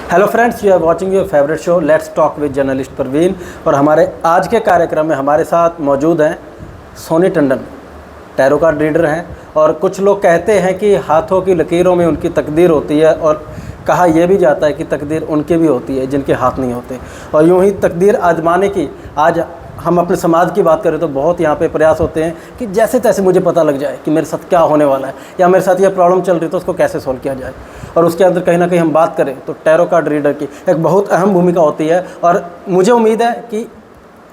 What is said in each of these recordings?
Hello friends, you are watching your favourite show let's talk with journalist Parveen. और हमारे आज के कार्यक्रम में हमारे साथ मौजूद हैं Soni Tandon, tarot card reader हैं। और कुछ लोग कहते हैं कि हाथों की लकीरों में उनकी तकदीर होती है, और कहा यह भी जाता है कि तकदीर उनकी भी होती है जिनके हाथ नहीं होते। और यूं ही तकदीर आजमाने की आज हम अपने समाज की बात करें तो बहुत यहाँ पे प्रयास होते हैं कि जैसे तैसे मुझे पता लग जाए कि मेरे साथ क्या होने वाला है, या मेरे साथ ये प्रॉब्लम चल रही है तो उसको कैसे सॉल्व किया जाए। और उसके अंदर कहीं ना कहीं हम बात करें तो टैरो कार्ड रीडर की एक बहुत अहम भूमिका होती है। और मुझे उम्मीद है कि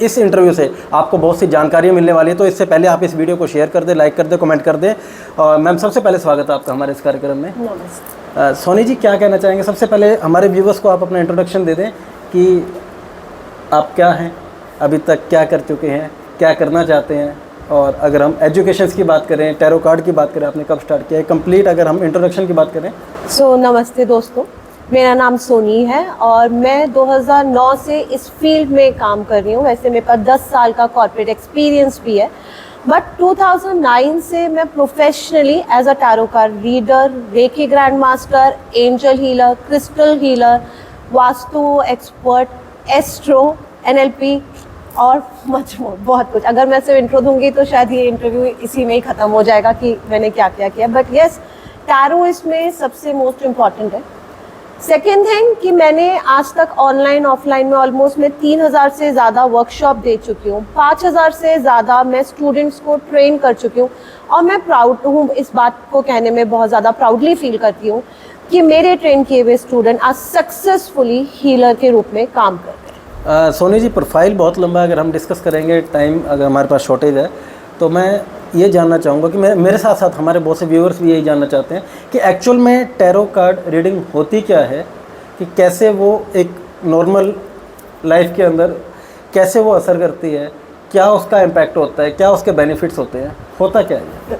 इस इंटरव्यू से आपको बहुत सी जानकारियाँ मिलने वाली है। तो इससे पहले आप इस वीडियो को शेयर कर दें, लाइक कर दें, कमेंट कर दें। और मैम, सबसे पहले स्वागत है आपका हमारे इस कार्यक्रम में। नमस्ते। सोनी जी, क्या कहना चाहेंगे? सबसे पहले हमारे व्यूवर्स को आप अपना इंट्रोडक्शन दे दें कि आप क्या हैं, अभी तक क्या कर चुके हैं, क्या करना चाहते हैं। और अगर हम एजुकेशंस की बात करें, टैरो कार्ड की बात करें, आपने कब स्टार्ट किया है, कंप्लीट अगर हम इंट्रोडक्शन की बात करें। नमस्ते दोस्तों, मेरा नाम सोनी है और मैं 2009 से इस फील्ड में काम कर रही हूँ। वैसे मेरे पास 10 साल का कॉर्पोरेट एक्सपीरियंस भी है, बट 2009 से मैं professionally as a tarot card reader, reiki grand master, angel healer, crystal healer, vastu expert, astro, NLP और मच मोर, बहुत कुछ। अगर मैं सिर्फ इंट्रो दूंगी तो शायद ये इंटरव्यू इसी में ही ख़त्म हो जाएगा कि मैंने क्या क्या किया। बट यस, टैरो इसमें सबसे मोस्ट इम्पॉर्टेंट है। सेकेंड थिंग कि मैंने आज तक ऑनलाइन ऑफलाइन में ऑलमोस्ट मैं 3000 से ज़्यादा वर्कशॉप दे चुकी हूँ, 5000 से ज़्यादा मैं स्टूडेंट्स को ट्रेन कर चुकी हूँ। और मैं प्राउड हूँ, इस बात को कहने में बहुत ज़्यादा प्राउडली फील करती हूँ कि मेरे ट्रेन किए हुए स्टूडेंट आज सक्सेसफुली हीलर के रूप में काम कर रहे हैं। सोनी जी, प्रोफाइल बहुत लंबा, अगर हम डिस्कस करेंगे, टाइम अगर हमारे पास शॉर्टेज है तो मैं ये जानना चाहूँगा कि मेरे साथ साथ हमारे बहुत से व्यूअर्स भी यही जानना चाहते हैं कि एक्चुअल में टैरो कार्ड रीडिंग होती क्या है, कि कैसे वो एक नॉर्मल लाइफ के अंदर कैसे वो असर करती है, क्या उसका इम्पैक्ट होता है, क्या उसके बेनिफिट्स होते हैं, होता क्या है?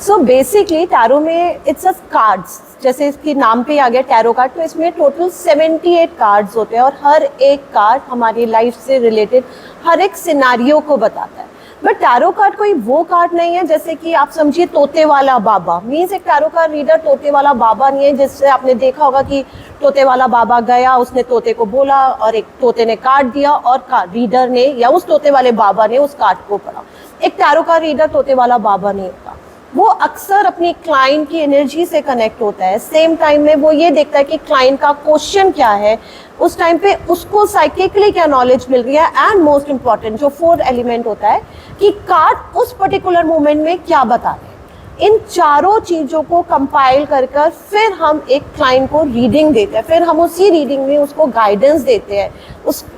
सो बेसिकली टैरो में इट्स अ कार्ड्स, जैसे इसके नाम पे आ गया टैरो कार्ड, तो इसमें टोटल 78 कार्ड्स होते हैं और हर एक कार्ड हमारी लाइफ से रिलेटेड हर एक सिनारियो को बताता है। बट टैरो कार्ड कोई वो कार्ड नहीं है जैसे कि आप समझिए तोते वाला बाबा। मीन्स एक टैरो कार्ड रीडर तोते वाला बाबा नहीं है, जिससे आपने देखा होगा कि तोते वाला बाबा गया, उसने तोते को बोला और एक तोते ने कार्ड दिया और कार्ड रीडर ने या उस तोते वाले बाबा ने उस कार्ड को पढ़ा। एक टैरो कार्ड रीडर तोते वाला बाबा नहीं होता, वो अक्सर अपनी क्लाइंट की एनर्जी से कनेक्ट होता है। सेम टाइम में वो ये देखता है कि क्लाइंट का क्वेश्चन क्या है, उस टाइम पे उसको साइकिकली क्या नॉलेज मिल रही है, एंड मोस्ट इम्पॉर्टेंट जो 4th एलिमेंट होता है कि कार्ड उस पर्टिकुलर मोमेंट में क्या बता रहे हैं। इन चारों चीज़ों को कंपाइल कर फिर हम एक क्लाइंट को रीडिंग देते हैं, फिर हम उसी रीडिंग में उसको गाइडेंस देते हैं,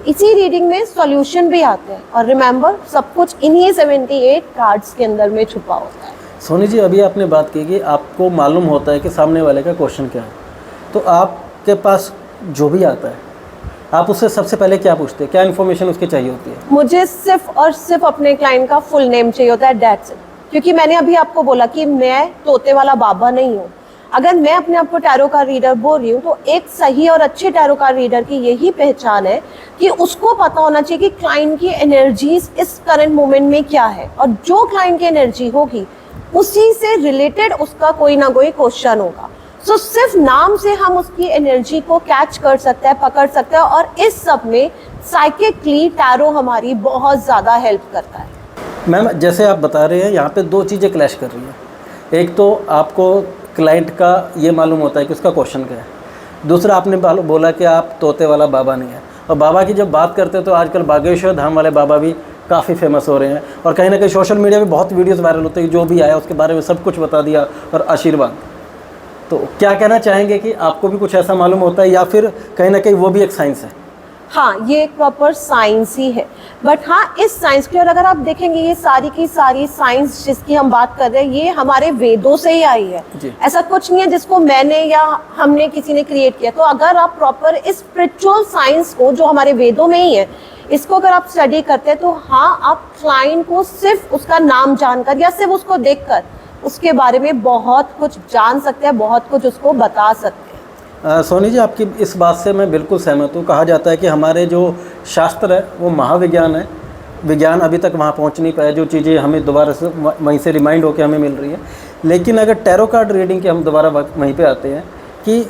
इसी रीडिंग में सॉल्यूशन भी आते हैं। और रिमेंबर, सब कुछ इन्हीं 78 कार्ड्स के अंदर में छुपा होता है। सोनी जी, अभी आपने बात की कि आपको मालूम होता है कि सामने वाले का क्वेश्चन क्या है, तो आपके पास जो भी आता है आप उससे सबसे पहले क्या पूछते हैं, क्या इन्फॉर्मेशन उसकी चाहिए होती है? मुझे सिर्फ और सिर्फ अपने क्लाइंट का फुल नेम चाहिए होता है, दैट्स इट। क्योंकि मैंने अभी आपको बोला कि मैं तोते वाला बाबा नहीं हूँ। अगर मैं अपने आप को टैरो कार्ड रीडर बोल रही हूँ तो एक सही और अच्छे टैरो कार्ड रीडर की यही पहचान है कि उसको पता होना चाहिए कि क्लाइंट की एनर्जीज इस करंट मोमेंट में क्या है, और जो क्लाइंट की एनर्जी होगी उसी से रिलेटेड उसका कोई ना कोई क्वेश्चन होगा। सो सिर्फ नाम से हम उसकी एनर्जी को कैच कर सकते हैं, पकड़ सकते हैं, और इस सब में साइकिकली टैरो हमारी बहुत ज़्यादा हेल्प करता है। मैम, जैसे आप बता रहे हैं, यहाँ पे दो चीज़ें क्लैश कर रही हैं। एक तो आपको क्लाइंट का ये मालूम होता है कि उसका क्वेश्चन क्या है, दूसरा आपने बोला कि आप तोते वाला बाबा नहीं है। और बाबा की जब बात करते हैं तो आजकल बागेश्वर धाम वाले बाबा भी काफ़ी फेमस हो रहे हैं, और कहीं ना कहीं सोशल मीडिया पे बहुत वीडियोस वायरल होते हैं, जो भी आया उसके बारे में सब कुछ बता दिया और आशीर्वाद। तो क्या कहना चाहेंगे कि आपको भी कुछ ऐसा मालूम होता है, या फिर कहीं ना कहीं वो भी एक साइंस है? हाँ, ये एक प्रॉपर साइंस ही है। बट हाँ, इस साइंस की, और अगर आप देखेंगे ये सारी की सारी साइंस जिसकी हम बात कर रहे हैं, ये हमारे वेदों से ही आई है। ऐसा कुछ नहीं है जिसको मैंने या हमने किसी ने क्रिएट किया। तो अगर आप प्रॉपर इस स्पिरिचुअल साइंस को, जो हमारे वेदों में ही है, इसको अगर आप स्टडी करते हैं तो हाँ, आप क्लाइंट को सिर्फ उसका नाम जानकर या सिर्फ उसको देखकर उसके बारे में बहुत कुछ जान सकते हैं, बहुत कुछ उसको बता सकते हैं। सोनी जी, आपकी इस बात से मैं बिल्कुल सहमत हूँ। कहा जाता है कि हमारे जो शास्त्र है वो महाविज्ञान है, विज्ञान अभी तक वहाँ पहुँच नहीं पाया, जो चीज़ें हमें दोबारा से वहीं से रिमाइंड होकर हमें मिल रही है। लेकिन अगर टैरो कार्ड रीडिंग के हम दोबारा वहीं पे आते हैं कि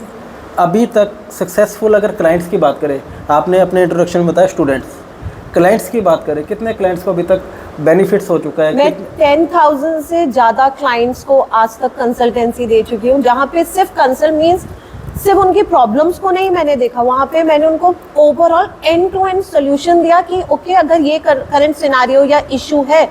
अभी तक सक्सेसफुल अगर क्लाइंट्स की बात करें, आपने अपने इंट्रोडक्शन में बताया स्टूडेंट्स, क्लाइंट्स की बात करें, कितने क्लाइंट्स को अभी तक बेनिफिट्स हो चुका है? मैं 10,000 से ज़्यादा क्लाइंट्स को आज तक कंसल्टेंसी दे चुकी हूँ, जहाँ पे सिर्फ कंसल्ट मीन्स सिर्फ उनकी प्रॉब्लम्स को नहीं मैंने देखा, वहाँ पे मैंने उनको overall end to end solution दिया कि ओके अगर ये करंट सिनारियो या इशू है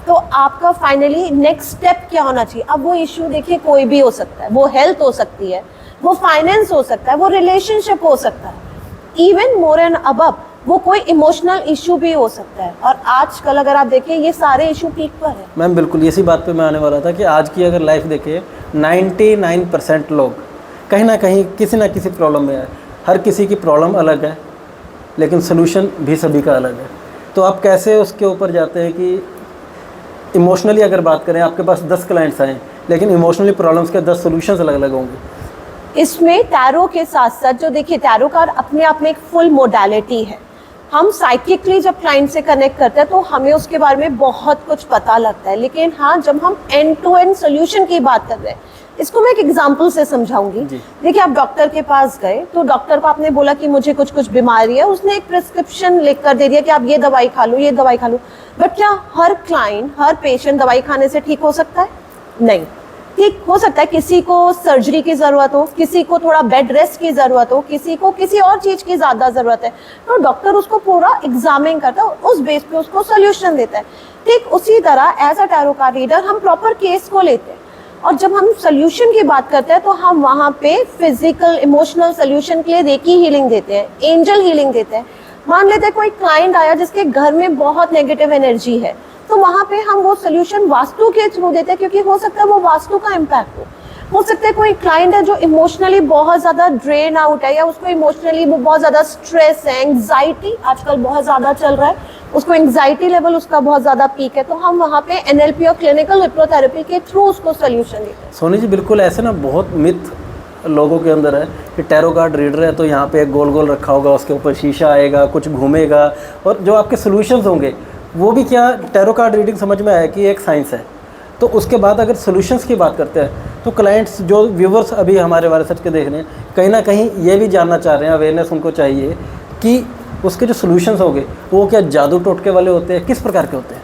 तो आपका फाइनली नेक्स्ट स्टेप क्या होना चाहिए। अब वो इशू देखिए कोई भी हो सकता है, वो हेल्थ हो सकती है, वो फाइनेंस हो सकता है, वो रिलेशनशिप हो सकता है, इवन मोर एंड अबव वो कोई इमोशनल इशू भी हो सकता है। और आजकल अगर आप देखें ये सारे इशू पीक पर है। मैम बिल्कुल इसी बात पे मैं आने वाला था कि आज की अगर लाइफ देखिए 99% लोग कहीं ना कहीं किसी ना किसी प्रॉब्लम में है। हर किसी की प्रॉब्लम अलग है, लेकिन सोल्यूशन भी सभी का अलग है। तो आप कैसे उसके ऊपर जाते हैं कि इमोशनली अगर बात करें, आपके पास 10 क्लाइंट्स आए लेकिन इमोशनली प्रॉब्लम्स के 10 सोल्यूशंस अलग अलग होंगे। इसमें टैरो के साथ साथ जो देखिए टैरो कार्ड अपने आप में एक फुल मोडालिटी है। हम साइकिकली जब क्लाइंट से कनेक्ट करते हैं तो हमें उसके बारे में बहुत कुछ पता लगता है, लेकिन हाँ जब हम एंड टू एंड सोल्यूशन की बात कर रहे हैं, इसको मैं एक एग्जांपल से समझाऊंगी। देखिए आप डॉक्टर के पास गए तो डॉक्टर को आपने बोला कि मुझे कुछ कुछ बीमारी है, उसने एक प्रिस्क्रिप्शन लिख कर दे दिया कि आप ये दवाई खा लो, ये दवाई खा लो। बट क्या हर क्लाइंट, हर पेशेंट दवाई खाने से ठीक हो सकता है? नहीं। ठीक हो सकता है किसी को सर्जरी की ज़रूरत हो, किसी को थोड़ा बेड रेस्ट की ज़रूरत हो, किसी को किसी और चीज़ की ज़्यादा ज़रूरत है, तो डॉक्टर उसको पूरा एग्जामिन करता है, उस बेस पे उसको सोल्यूशन देता है। ठीक उसी तरह as a tarot card reader हम प्रॉपर केस को लेते हैं, और जब हम सोल्यूशन की बात करते हैं तो हम वहाँ पे फिजिकल इमोशनल सोल्यूशन के लिए रेकी हीलिंग देते हैं, एंजल हीलिंग देते हैं। मान लेते हैं कोई क्लाइंट आया जिसके घर में बहुत नेगेटिव एनर्जी है, तो वहाँ पे हम वो सोल्यूशन वास्तु के थ्रू देते हैं, क्योंकि हो सकता है वो वास्तु का इम्पैक्ट हो सकता है कोई क्लाइंट है जो इमोशनली बहुत ज़्यादा ड्रेन आउट है, या उसको इमोशनली बहुत ज़्यादा स्ट्रेस है, एंग्जाइटी आजकल बहुत ज़्यादा चल रहा है, उसको एंग्जाइटी लेवल उसका बहुत ज़्यादा पीक है, तो हम वहाँ पे NLP और क्लिनिकल हिप्नोथेरेपी के थ्रू उसको सोल्यूशन देते हैं। सोनी जी बिल्कुल ऐसे ना बहुत मिथ लोगों के अंदर है कि टैरो कार्ड रीडर है तो यहाँ पे एक गोल गोल रखा होगा, उसके ऊपर शीशा आएगा, कुछ घूमेगा, और जो आपके सोल्यूशंस होंगे वो भी क्या टैरो कार्ड रीडिंग समझ में आया कि एक साइंस है। तो उसके बाद अगर सोल्यूशंस की बात करते हैं तो क्लाइंट्स जो व्यूवर्स अभी हमारे वाले सच के देख रहे हैं, कहीं ना कहीं ये भी जानना चाह रहे हैं, अवेयरनेस उनको चाहिए कि उसके जो सोल्यूशंस होंगे वो क्या जादू टोटके वाले होते हैं, किस प्रकार के होते हैं?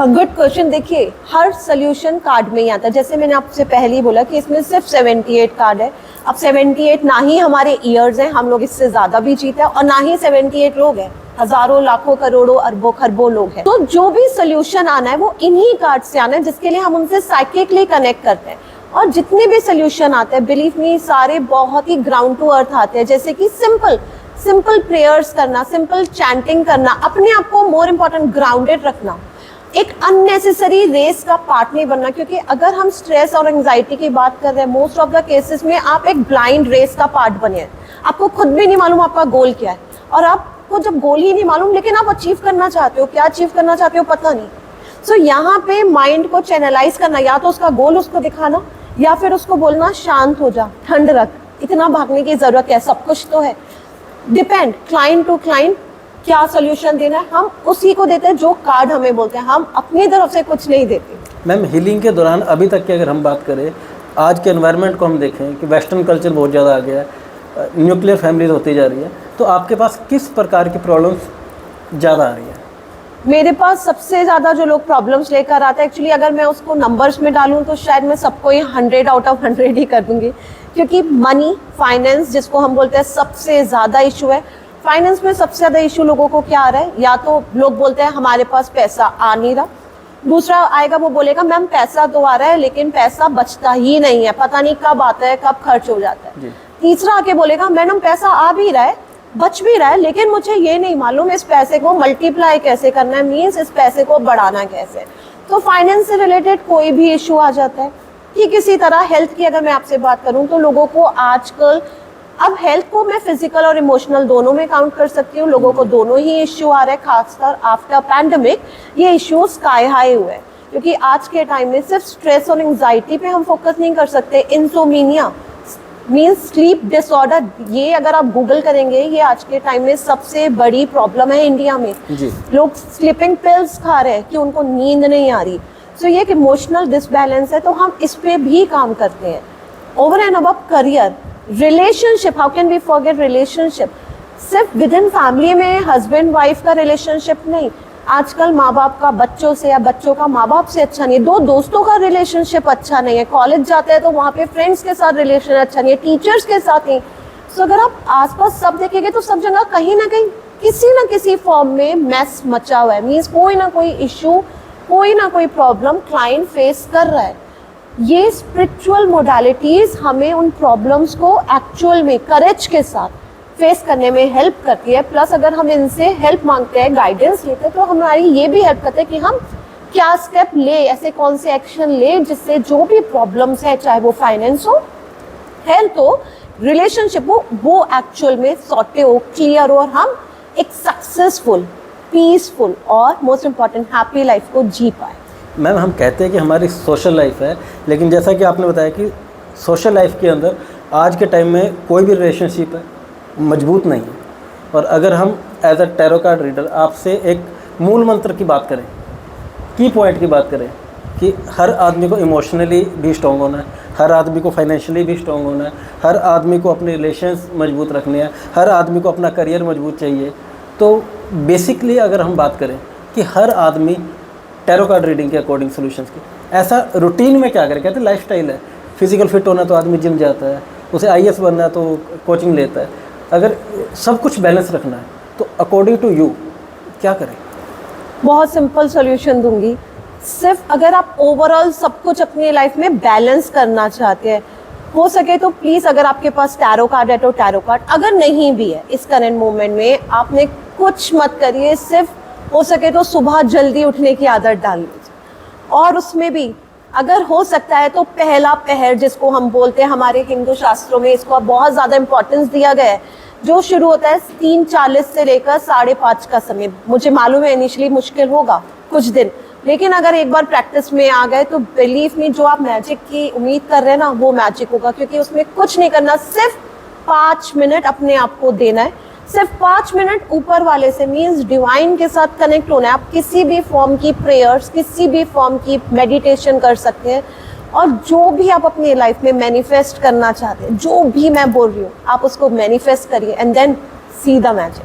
Good question. देखिए हर सोल्यूशन कार्ड में ही आता है, जैसे मैंने आपसे पहले ही बोला कि इसमें सिर्फ 78 कार्ड है। अब 78 ना ही हमारे ईयर्स हैं, हम लोग इससे ज़्यादा भी जीते हैं, और ना ही 78 लोग हैं, हजारों लाखों करोड़ों अरबों खरबों लोग हैं। तो जो भी सोल्यूशन आना है वो इन्हीं कार्ड से आना है, जिसके लिए हम उनसे साइकिकली कनेक्ट करते हैं। और जितने भी सोल्यूशन आते हैं बिलीव मी सारे बहुत ही ग्राउंड टू अर्थ आते हैं, जैसे कि सिंपल प्रेयर्स करना, सिंपल चैंटिंग करना, अपने आप को मोर इम्पोर्टेंट ग्राउंडेड रखना, एक अननेसेसरी रेस का पार्ट नहीं बनना। क्योंकि अगर हम स्ट्रेस और एंग्जाइटी की बात कर रहे हैं, मोस्ट ऑफ द केसेस में आप एक ब्लाइंड रेस का पार्ट बने हैं, आपको खुद भी नहीं मालूम आपका गोल क्या है, और आपको जब गोल ही नहीं मालूम लेकिन आप अचीव करना चाहते हो, क्या अचीव करना चाहते हो पता नहीं। सो यहाँ पे माइंड को चैनलाइज करना, या तो उसका गोल उसको दिखाना, या फिर उसको बोलना शांत हो जा, ठंड रख, इतना भागने की जरूरत है, सब कुछ तो है। डिपेंड क्लाइंट टू क्लाइंट क्या सोल्यूशन देना है, हम उसी को देते हैं जो कार्ड हमें बोलते हैं, हम अपनी तरफ से कुछ नहीं देते। मैम हीलिंग के दौरान अभी तक की अगर हम बात करें, आज के एनवायरनमेंट को हम देखें कि वेस्टर्न कल्चर बहुत ज़्यादा आ गया है, न्यूक्लियर फैमिलीज होती जा रही है, तो आपके पास किस प्रकार की प्रॉब्लम्स ज़्यादा आ रही है? मेरे पास सबसे ज़्यादा जो लोग प्रॉब्लम्स लेकर आते हैं, एक्चुअली अगर मैं उसको नंबर्स में डालूं तो शायद मैं सबको ये 100 आउट ऑफ 100 ही कर दूंगी, क्योंकि मनी, फाइनेंस जिसको हम बोलते हैं सबसे ज़्यादा इशू है। फाइनेंस में सबसे ज़्यादा इशू लोगों को क्या आ रहा है, या तो लोग बोलते हैं हमारे पास पैसा आ नहीं रहा, दूसरा आएगा वो बोलेगा मैम पैसा तो आ रहा है लेकिन पैसा बचता ही नहीं है, पता नहीं कब आता है कब खर्च हो जाता है। तीसरा आके बोलेगा मैडम पैसा आ भी रहा है, बच भी रहा है, लेकिन मुझे ये नहीं मालूम इस पैसे को मल्टीप्लाई कैसे करना है, मीन्स इस पैसे को बढ़ाना कैसे। तो फाइनेंस से रिलेटेड कोई भी इशू आ जाता है। कि किसी तरह हेल्थ की अगर मैं आपसे बात करूं तो लोगों को आजकल, अब हेल्थ को मैं फिजिकल और इमोशनल दोनों में काउंट कर सकती हूँ, लोगों को दोनों ही इश्यू आ रहे हैं, खासकर आफ्टर पैंडेमिक ये इश्यू स्काई हाई हुए हैं। क्योंकि आज के टाइम में सिर्फ स्ट्रेस और एंग्जाइटी पे हम फोकस नहीं कर सकते, इंसोमिनिया मीन्स स्लीप डिसऑर्डर, ये अगर आप गूगल करेंगे ये आज के टाइम में सबसे बड़ी प्रॉब्लम है इंडिया में। लोग स्लीपिंग पिल्स खा रहे हैं कि उनको नींद नहीं आ रही। सो ये एक इमोशनल डिसबैलेंस है, तो हम इस पे भी काम करते हैं। Over and above career, relationship, how can we forget relationship? सिर्फ विद इन फैमिली में हस्बैंड वाइफ का रिलेशनशिप नहीं, आजकल माँ बाप का बच्चों से या बच्चों का माँ बाप से अच्छा नहीं है, दो दोस्तों का रिलेशनशिप अच्छा नहीं है, कॉलेज जाते हैं तो वहाँ पे फ्रेंड्स के साथ रिलेशन अच्छा नहीं है, टीचर्स के साथ नहीं। सो अगर आप आसपास सब देखेंगे तो सब जगह कहीं ना कहीं किसी ना किसी फॉर्म में मैस मचा हुआ है, मीन्स कोई ना कोई इशू, कोई ना कोई प्रॉब्लम क्लाइंट फेस कर रहा है। ये स्पिरिचुअल मोडालिटीज़ हमें उन प्रॉब्लम्स को एक्चुअल में करेज के साथ फेस करने में हेल्प करती है। प्लस अगर हम इनसे हेल्प मांगते हैं, गाइडेंस लेते हैं, तो हमारी ये भी हेल्प करते हैं कि हम क्या स्टेप ले, ऐसे कौन से एक्शन ले जिससे जो भी प्रॉब्लम्स है, चाहे वो फाइनेंस हो, हेल्थ हो, रिलेशनशिप हो, वो एक्चुअल में सॉर्टे हो, क्लियर हो और हम एक सक्सेसफुल, पीसफुल और मोस्ट इम्पॉर्टेंट हैप्पी लाइफ को जी पाए। मैम हम कहते हैं कि हमारी सोशल लाइफ है, लेकिन जैसा कि आपने बताया कि सोशल लाइफ के अंदर आज के टाइम में कोई भी रिलेशनशिप है मजबूत नहीं है। और अगर हम as a tarot card reader आपसे एक मूल मंत्र की बात करें, की पॉइंट की बात करें कि हर आदमी को इमोशनली भी स्ट्रॉन्ग होना है, हर आदमी को फाइनेंशियली भी स्ट्रॉन्ग होना है, हर आदमी को अपने रिलेशंस मजबूत रखने हैं, हर आदमी को अपना करियर मजबूत चाहिए, तो बेसिकली अगर हम बात करें कि हर आदमी टैरो कार्ड रीडिंग के अकॉर्डिंग सॉल्यूशंस की ऐसा रूटीन में क्या करें? कहते हैं लाइफस्टाइल है, फिजिकल फिट होना तो आदमी जिम जाता है, उसे आईएएस बनना है तो कोचिंग लेता है, अगर सब कुछ बैलेंस रखना है तो अकॉर्डिंग टू यू क्या करें? बहुत सिंपल सॉल्यूशन दूंगी। सिर्फ अगर आप ओवरऑल सब कुछ अपनी लाइफ में बैलेंस करना चाहते हैं, हो सके तो प्लीज़ अगर आपके पास टैरो कार्ड है तो टैरो कार्ड, अगर नहीं भी है इस करंट मोमेंट में आपने कुछ मत करिए, सिर्फ हो सके तो सुबह जल्दी उठने की आदत डाल लीजिए। और उसमें भी अगर हो सकता है तो पहला पहर जिसको हम बोलते हैं, हमारे हिंदू शास्त्रों में इसको बहुत ज़्यादा इंपॉर्टेंस दिया गया है, जो शुरू होता है 3:40 से लेकर 5:30 का समय। मुझे मालूम है इनिशियली मुश्किल होगा कुछ दिन, लेकिन अगर एक बार प्रैक्टिस में आ गए तो बिलीव मी, जो आप मैजिक की उम्मीद कर रहे हैं ना वो मैजिक होगा, क्योंकि उसमें कुछ नहीं करना, सिर्फ 5 मिनट अपने आप को देना है, सिर्फ 5 मिनट ऊपर वाले से, मीन्स डिवाइन के साथ कनेक्ट होना है। आप किसी भी फॉर्म की प्रेयर्स, किसी भी फॉर्म की मेडिटेशन कर सकते हैं, और जो भी आप अपनी लाइफ में मैनिफेस्ट करना चाहते हैं, जो भी मैं बोल रही हूँ आप उसको मैनिफेस्ट करिए and then see the magic.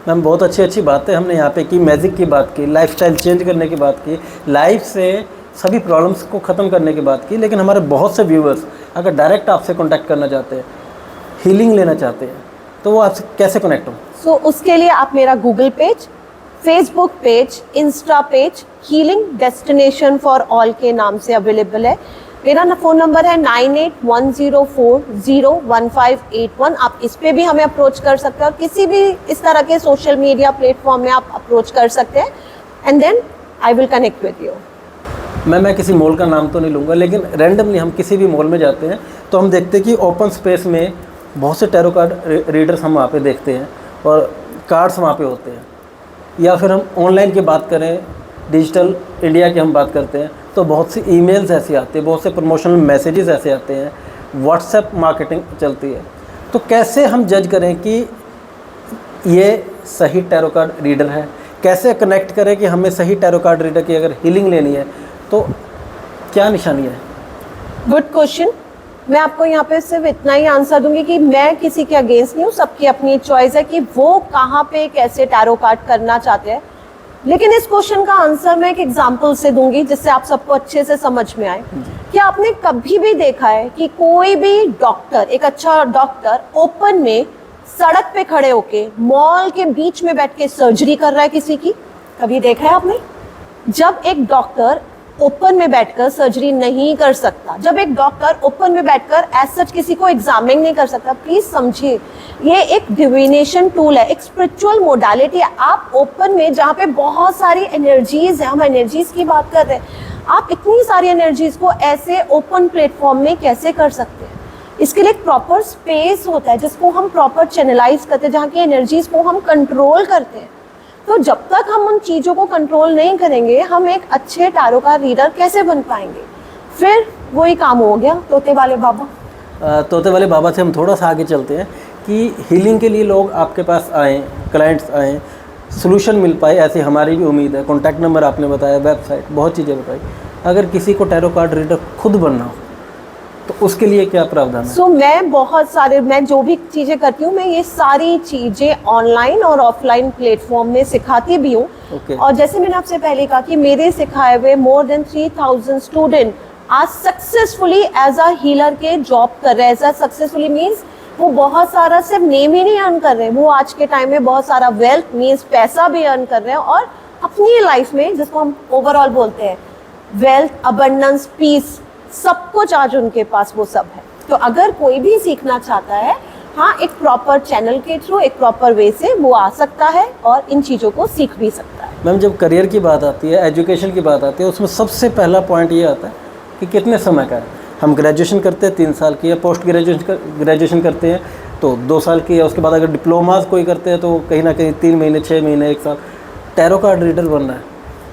Ma'am बहुत अच्छी बातें हमने यहाँ पे की, मैजिक की बात की, लाइफस्टाइल चेंज करने की बात की, लाइफ से सभी प्रॉब्लम्स को ख़त्म करने की बात की। लेकिन हमारे बहुत से व्यूअर्स अगर डायरेक्ट आपसे कांटेक्ट करना चाहते हैं, हीलिंग लेना चाहते हैं, तो वो आपसे कैसे कनेक्ट हो? सो उसके लिए आप मेरा Google page, Facebook page, Insta page healing destination for all के नाम से अवेलेबल है। मेरा फ़ोन नंबर है 9810401581। आप इस पे भी हमें अप्रोच कर सकते हैं, और किसी भी इस तरह के सोशल मीडिया प्लेटफॉर्म में आप अप्रोच कर सकते हैं, and then I will connect with you. मैं किसी मॉल का नाम तो नहीं लूँगा, लेकिन रैंडमली हम किसी भी मॉल में जाते हैं तो हम देखते हैं कि ओपन स्पेस में बहुत से टैरो कार्ड रीडर्स हम वहाँ पे देखते हैं और कार्ड्स वहाँ पे होते हैं। या फिर हम ऑनलाइन की बात करें, डिजिटल इंडिया की हम बात करते हैं, तो बहुत सी ईमेल्स ऐसे आते हैं, बहुत से प्रमोशनल मैसेजेस ऐसे आते हैं, व्हाट्सएप मार्केटिंग चलती है। तो कैसे हम जज करें कि ये सही टैरो कार्ड रीडर है? कैसे कनेक्ट करें कि हमें सही टैरो कार्ड रीडर की अगर हीलिंग लेनी है तो क्या निशानी है? Good question. मैं आपको यहाँ पे सिर्फ इतना ही आंसर दूंगी कि मैं किसी के अगेंस्ट नहीं हूँ, सबकी अपनी चॉइस है कि वो कहाँ पे कैसे टैरो कार्ड करना चाहते हैं। लेकिन इस क्वेश्चन का आंसर मैं एक एग्जांपल से दूंगी जिससे आप सबको अच्छे से समझ में आए। क्या आपने कभी भी देखा है कि कोई भी डॉक्टर, एक अच्छा डॉक्टर ओपन में सड़क पे खड़े होके मॉल के बीच में बैठ के सर्जरी कर रहा है किसी की? कभी देखा है आपने? जब एक डॉक्टर ओपन में बैठकर सर्जरी नहीं कर सकता, जब एक डॉक्टर ओपन में बैठकर एज सच किसी को एग्जामिन नहीं कर सकता, प्लीज समझिए ये एक डिविनेशन टूल है, एक स्पिरिचुअल मोडालिटी है। आप ओपन में, जहाँ पे बहुत सारी एनर्जीज है, हम एनर्जीज की बात कर रहे हैं, आप इतनी सारी एनर्जीज को ऐसे ओपन प्लेटफॉर्म में कैसे कर सकते हैं? इसके लिए एक प्रॉपर स्पेस होता है जिसको हम प्रॉपर चैनलाइज करते हैं, जहाँ की एनर्जीज को हम कंट्रोल करते हैं। तो जब तक हम उन चीज़ों को कंट्रोल नहीं करेंगे, हम एक अच्छे टैरो का रीडर कैसे बन पाएंगे? फिर वही काम हो गया तोते वाले बाबा। तोते वाले बाबा से हम थोड़ा सा आगे चलते हैं कि हीलिंग के लिए लोग आपके पास आएँ, क्लाइंट्स आएँ, सोल्यूशन मिल पाए, ऐसी हमारी भी उम्मीद है। कॉन्टैक्ट नंबर आपने बताया, वेबसाइट, बहुत चीज़ें बताई। अगर किसी को टैरो कार्ड रीडर खुद बनना हो तो उसके लिए क्या प्रावधान है? मैं जो भी चीज़ें करती हूँ, मैं ये सारी चीज़ें ऑनलाइन और ऑफलाइन प्लेटफॉर्म में सिखाती भी हूँ। Okay. और जैसे मैंने आपसे पहले कहा कि मेरे सिखाए हुए मोर देन 3000 स्टूडेंट आज सक्सेसफुली एज अ हीलर के जॉब कर रहे हैं। एज अ सक्सेसफुली मीन्स वो बहुत सारा सिर्फ नेम ही नहीं अर्न कर रहे हैं, वो आज के टाइम में बहुत सारा वेल्थ मीन्स पैसा भी अर्न कर रहे हैं, और अपनी लाइफ में जिसको हम ओवरऑल बोलते हैं वेल्थ, अबंडेंस, पीस, सब कुछ आज उनके पास वो सब है। तो अगर कोई भी सीखना चाहता है, हाँ, एक प्रॉपर चैनल के थ्रू, एक प्रॉपर वे से वो आ सकता है और इन चीज़ों को सीख भी सकता है। मैम, जब करियर की बात आती है, एजुकेशन की बात आती है, उसमें सबसे पहला पॉइंट ये आता है कि कितने समय का है। हम ग्रेजुएशन करते हैं 3 साल की, या पोस्ट ग्रेजुएशन करते हैं तो 2 साल की, या उसके बाद अगर डिप्लोमाज कोई करते हैं तो कहीं ना कहीं 3 महीने, 6 महीने, 1 साल। टैरो कार्ड रीडर बनना है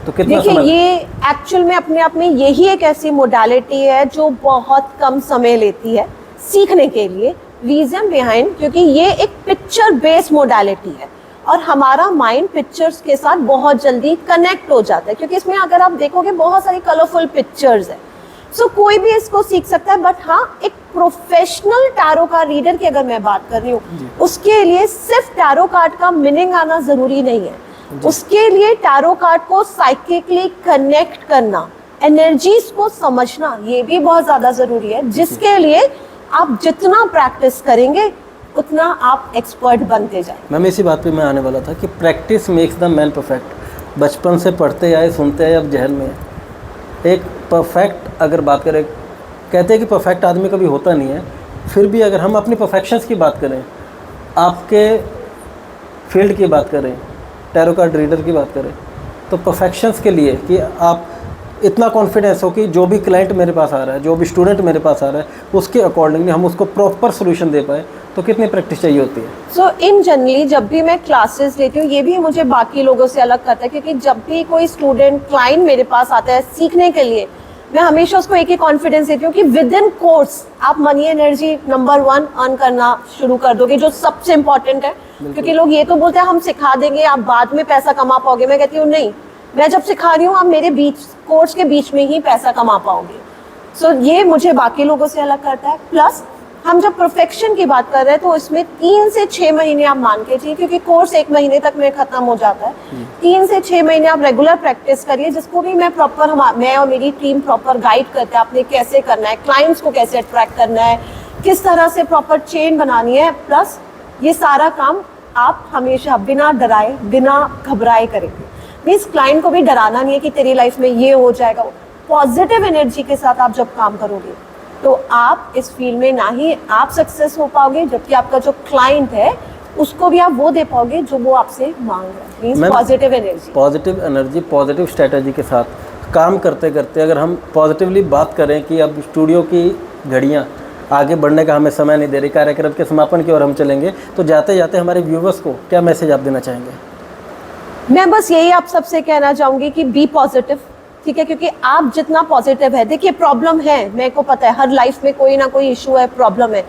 तो कितना देखिए, समय? ये एक्चुअल में अपने आप में यही एक ऐसी मोडालिटी है जो बहुत कम समय लेती है सीखने के लिए। रीजन बिहाइंड, क्योंकि ये एक पिक्चर बेस्ड मोडालिटी है और हमारा माइंड पिक्चर्स के साथ बहुत जल्दी कनेक्ट हो जाता है, क्योंकि इसमें अगर आप देखोगे बहुत सारी कलरफुल पिक्चर्स है। सो कोई भी इसको सीख सकता है, बट हाँ, एक प्रोफेशनल टैरो कार्ड रीडर की अगर मैं बात कर रही हूँ, उसके लिए सिर्फ टैरो कार्ड का मीनिंग आना जरूरी नहीं है। उसके लिए टैरो कार्ड को साइकिकली कनेक्ट करना, एनर्जीज को समझना, ये भी बहुत ज्यादा जरूरी है, जिसके लिए आप जितना प्रैक्टिस करेंगे उतना आप एक्सपर्ट बनते जाए। मैम, इसी बात पे मैं आने वाला था कि practice makes the man perfect. बचपन से पढ़ते आए, सुनते आए, अब जहन में है। एक परफेक्ट अगर बात करें, कहते हैं कि परफेक्ट आदमी कभी होता नहीं है, फिर भी अगर हम अपनी परफेक्शंस की बात करें, आपके फील्ड की बात करें, टैरो कार्ड रीडर की बात करें, तो परफेक्शंस के लिए कि आप इतना कॉन्फिडेंस हो कि जो भी क्लाइंट मेरे पास आ रहा है, जो भी स्टूडेंट मेरे पास आ रहा है, उसके अकॉर्डिंगली हम उसको प्रॉपर सोल्यूशन दे पाए, तो कितनी प्रैक्टिस चाहिए होती है? सो इन जनरली जब भी मैं क्लासेस लेती हूँ, ये भी मुझे बाकी लोगों से अलग करता है, क्योंकि जब भी कोई स्टूडेंट क्लाइंट मेरे पास आता है सीखने के लिए, मैं हमेशा उसको एक ही कॉन्फिडेंस देती हूँ कि विद इन कोर्स आप मनी एनर्जी नंबर 1 अर्न करना शुरू कर दोगे, जो सबसे इंपॉर्टेंट है। क्योंकि लोग ये तो बोलते हैं हम सिखा देंगे, आप बाद में पैसा कमा पाओगे। मैं कहती हूँ नहीं, मैं जब सिखा रही हूँ आप मेरे कोर्स के बीच में ही पैसा कमा पाओगे। सो ये मुझे बाकी लोगों से अलग करता है। प्लस हम जब परफेक्शन की बात कर रहे हैं तो इसमें 3 से 6 महीने आप मान के चलिए, क्योंकि कोर्स 1 महीने तक में खत्म हो जाता है। 3 से 6 महीने आप रेगुलर प्रैक्टिस करिए, जिसको भी मैं प्रॉपर, मैं और मेरी टीम प्रॉपर गाइड करते हैं आपने कैसे करना है, क्लाइंट्स को कैसे अट्रैक्ट करना है, किस तरह से प्रॉपर चेन बनानी है। प्लस ये सारा काम आप हमेशा बिना डराए, बिना घबराए करेंगे। मीन्स क्लाइंट को भी डराना नहीं है कि तेरी लाइफ में ये हो जाएगा। पॉजिटिव एनर्जी के साथ आप जब काम करोगे तो आप इस फील्ड में ना ही आप सक्सेस हो पाओगे, जबकि आपका जो क्लाइंट है उसको भी आप वो दे पाओगे जो वो आपसे मांग रहा है। Means positive energy, positive strategy के साथ काम करते करते अगर हम पॉजिटिवली बात करें कि अब स्टूडियो की घड़ियाँ आगे बढ़ने का हमें समय नहीं दे रही, कार्यक्रम के समापन की ओर हम चलेंगे, तो जाते जाते हमारे व्यूवर्स को क्या मैसेज आप देना चाहेंगे? मैं बस यही आप सबसे कहना चाहूँगी कि बी पॉजिटिव, ठीक है, क्योंकि आप जितना पॉजिटिव है, देखिए प्रॉब्लम है, मेरे को पता है हर लाइफ में कोई ना कोई इशू है, प्रॉब्लम है।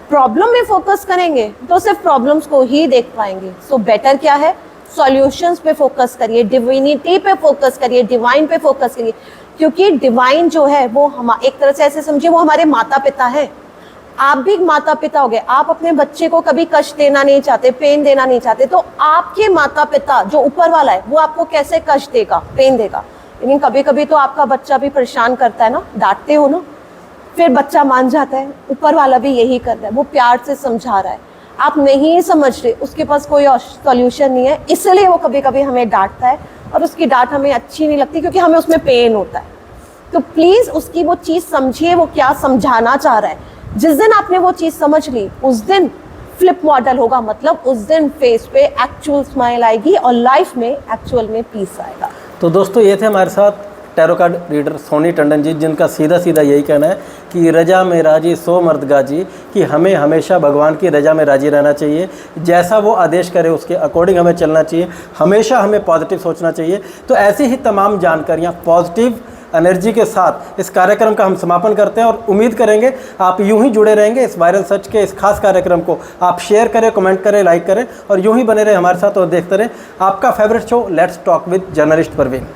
प्रॉब्लम में फोकस करेंगे तो सिर्फ प्रॉब्लम्स को ही देख पाएंगे। सो बेटर क्या है, सॉल्यूशंस पे फोकस करिए, डिविनिटी पे फोकस करिए, डिवाइन पे फोकस करिए, क्योंकि डिवाइन जो है वो हम एक तरह से ऐसे समझिए वो हमारे माता पिता है। आप भी माता पिता हो गए, आप अपने बच्चे को कभी कष्ट देना नहीं चाहते, पेन देना नहीं चाहते, तो आपके माता पिता जो ऊपर वाला है वो आपको कैसे कष्ट देगा, पेन देगा। लेकिन कभी कभी तो आपका बच्चा भी परेशान करता है ना, डांटते हो ना, फिर बच्चा मान जाता है, ऊपर वाला भी यही कर रहा है, वो प्यार से समझा रहा है, आप नहीं समझ रहे, उसके पास कोई सॉल्यूशन नहीं है, इसलिए वो कभी कभी हमें डांटता है और उसकी डांट हमें अच्छी नहीं लगती, क्योंकि हमें उसमें पेन होता है। तो प्लीज उसकी वो चीज़ समझिए, वो क्या समझाना चाह रहा है। जिस दिन आपने वो चीज़ समझ ली, उस दिन फ्लिप मॉडल होगा, मतलब उस दिन फेस पे एक्चुअल स्माइल आएगी और लाइफ में एक्चुअल में पीस आएगा। तो दोस्तों, ये थे हमारे साथ tarot card reader Soni Tandon ji, जिनका सीधा सीधा यही कहना है कि रजा में राजी सो मर्द गाजी, कि हमें हमेशा भगवान की रजा में राजी रहना चाहिए, जैसा वो आदेश करे उसके अकॉर्डिंग हमें चलना चाहिए, हमेशा हमें पॉजिटिव सोचना चाहिए। तो ऐसी ही तमाम जानकारियाँ पॉजिटिव एनर्जी के साथ इस कार्यक्रम का हम समापन करते हैं और उम्मीद करेंगे आप यूं ही जुड़े रहेंगे। इस वायरल सच के इस खास कार्यक्रम को आप शेयर करें, कमेंट करें, लाइक करें और यूं ही बने रहे हमारे साथ और देखते रहें आपका favourite show let's talk with journalist Parveen.